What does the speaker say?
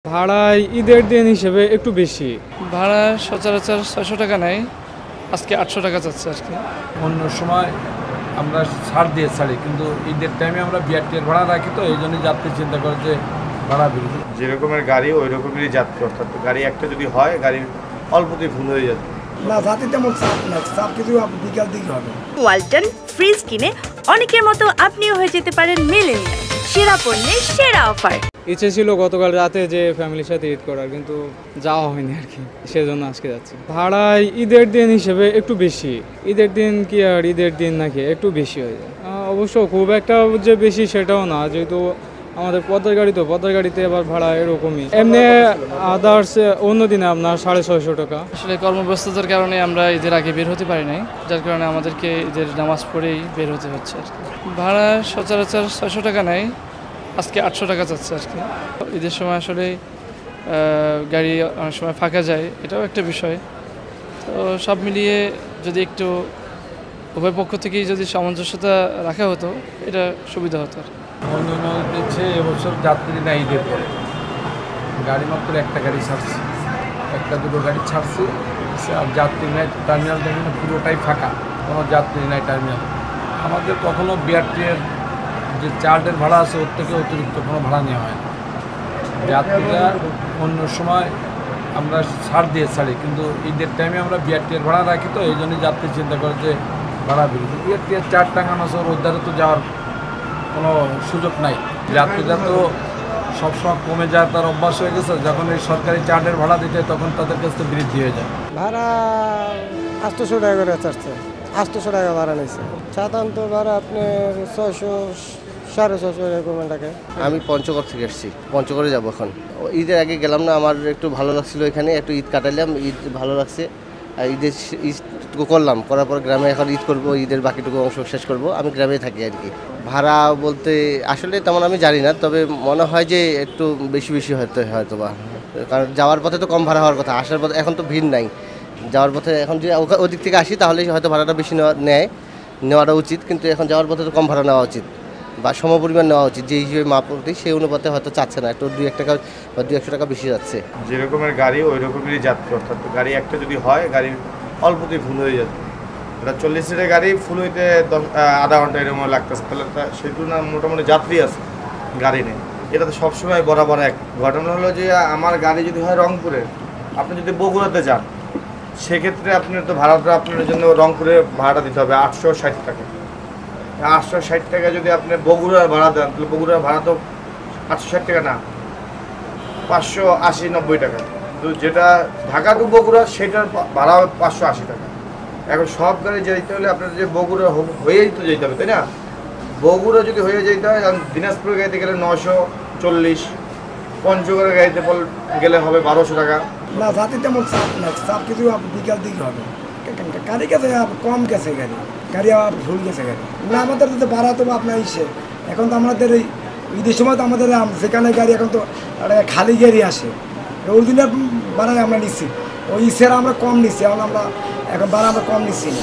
ভাড়ায় ঈদের দিন হিসেবে একটু বেশি। ভাড়া সচরাচর 600 টাকা নেয়, আজকে 800 টাকা যাচ্ছে আর কি। অন্য সময় আমরা ছাড় দিয়ে ছাড়ি, কিন্তু ঈদের টাইমে আমরা বিআরটির ভাড়া রাখি, তো এই জন্যই যাত্রী চিন্তা করে যে ভাড়া বেশি। যে রকমের গাড়ি ওই রকমেরই যাত্রী, অর্থাৎ গাড়ি একটা যদি হয় গাড়ির অল্পতেই ফুল হয়ে যাবে না, যাতে তেমন চাপ না, চাপ কিছু বিকাল দিকে হবে। ওয়ালটন ফ্রিজ কিনে অনেকের মতো আপনিও হয়ে যেতে পারেন মিলেনিয়াল। সেরা পণ্যের সেরা অফার। ইচ্ছে ছিল গতকাল রাতে যে ফ্যামিলির সাথে ঈদ করার, কিন্তু যাওয়া হয়নি আর কি, সেজন্য আজকে যাচ্ছি। ভাড়ায় ঈদের দিন হিসেবে একটু বেশি। ঈদের দিন কি আর ঈদের দিন নাকি, একটু বেশি হয়ে যায়। অবশ্য খুব একটা যে বেশি সেটাও না, যেহেতু আমাদের পদ্মার গাড়ি, তো পদ্মার গাড়িতে এবার ভাড়া এরকমই। এমনি আদার্স অন্য দিনে আপনার 650 টাকা। আসলে কর্মব্যস্ততার কারণে আমরা ঈদের আগে বের হতে পারি নাই, যার কারণে আমাদেরকে ঈদের নামাজ পড়েই বের হতে হচ্ছে আর কি। ভাড়া সচরাচর 600 টাকা নেয়, আজকে 800 টাকা যাচ্ছে আর কি। ঈদের সময় আসলে গাড়ি অনেক সময় ফাঁকা যায়, এটাও একটা বিষয়। তো সব মিলিয়ে যদি একটু উভয় পক্ষ থেকেই যদি সামঞ্জস্যতা রাখা হতো, এটা সুবিধা হতো আর কি। অন্য দিচ্ছে এবছর যাত্রী নাই, ঈদের পরে গাড়ি মাত্র একটা গাড়ি ছাড়ছে, একটা দুটো গাড়ি ছাড়ছে, আর যাত্রী নাই। টার্মিনাল দেখেন পুরোটাই ফাঁকা, কোনো যাত্রী নাই টার্মিনাল। আমাদের কখনো বিআরটির যে চার্টের ভাড়া আছে ওর থেকে অতিরিক্ত কোনো ভাড়া নেওয়া হয় না। যাত্রীরা অন্য সময় আমরা ছাড় দিয়ে ছাড়ি, কিন্তু ঈদের টাইমে আমরা বিআরটির ভাড়া রাখি, তো এই জন্যই যাত্রী চিন্তা করে যে ভাড়া বেশি। বিআরটির চার টাঙানো আছে, ওর দ্বারা তো যাওয়ার কোনো সুযোগ নাই। যাত্রীরা তো সবসময় কমে যায়, তার অভ্যাস হয়ে গেছে। যখন এই সরকারি চার্টের ভাড়া দিতে তখন তাদের কাছে বৃদ্ধি হয়ে যায়। ভাড়া 800 টাকা করে চাচ্ছে, 800 টাকা ভাড়া নিয়েছে। সাধারণত ভাড়া আপনার 600 650 এরকম টাকা। আমি পঞ্চগড় থেকে এসেছি, পঞ্চগড়ে যাবো এখন। ঈদের আগে গেলাম না, আমার একটু ভালো লাগছিল এখানে, একটু ঈদ কাটালাম, ঈদ ভালো লাগছে। আর ঈদের ঈদ করলাম, করার পর গ্রামে এখন ঈদ করব, ঈদের বাকিটুকু অংশ শেষ করব। আমি গ্রামে থাকি আর কি। ভাড়া বলতে আসলে তেমন আমি জানি না, তবে মনে হয় যে একটু বেশি বেশি হয়তো বা, কারণ যাওয়ার পথে তো কম ভাড়া হওয়ার কথা, আসার পথে এখন তো ভিড় নাই। যাওয়ার পথে এখন যদি ওদিক থেকে আসি তাহলে হয়তো ভাড়াটা বেশি নেওয়াটা উচিত, কিন্তু এখন যাওয়ার পথে তো কম ভাড়া নেওয়া উচিত বা সমপরিমাণ নেওয়া উচিত। যে হিসেবে মাপটি সেই অনুপাতে হয়তো চাচ্ছে না, একটু 2-1 টাকা বা 200 টাকা বেশি যাচ্ছে। যে রকমের গাড়ি ওই রকমেরই যাত্রী, অর্থাৎ গাড়ি একটা যদি হয় গাড়ির অল্পতেই ফুল হয়ে যাবে। এটা 40 সিটের গাড়ি ফুল হইতে আধা ঘন্টা এরকম লাগতেছে, তাহলে সেটু না মোটামুটি যাত্রী আছে গাড়ি নেই। এটা তো সবসময় বরাবর এক ঘটনা হলো যে আমার গাড়ি যদি হয় রংপুরে, আপনি যদি বগুড়াতে যান, সেক্ষেত্রে আপনার তো ভাড়াটা আপনার জন্য রংপুরে ভাড়াটা দিতে হবে 860 টাকা। 860 টাকা যদি আপনি বগুড়ার ভাড়া দেন, তাহলে বগুড়ার ভাড়া তো 860 টাকা না, 580-90 টাকা। তো যেটা ঢাকা টু বগুড়া সেটার ভাড়া 580 টাকা। এখন সব গাড়ি যেতে হলে আপনার যে বগুড়া হয়েই তো যেতে হবে, তাই না? বগুড়া যদি হয়ে যেতে হয়, দিনাজপুরের গাড়িতে গেলে 940, পঞ্চগড়ের গাড়িতে গেলে হবে 1200 টাকা। না, যাতে তেমন চাপ না, চাপ কিছু বিকাল দিকে হবে। গাড়ি গেছে কম গেছে, গাড়ি আবার ভুল গেছে গাড়ি না। আমাদের তো ভাড়া তো আপনার ইসে, এখন তো আমাদের এই ঈদের সময় তো আমাদের যেখানে গাড়ি এখন তো খালি গাড়ি আসে, ওই দিনের ভাড়ায় আমরা নিচ্ছি, ওই ইসের আমরা কম নিচ্ছি। এখন ভাড়া আমরা কম নিচ্ছি না।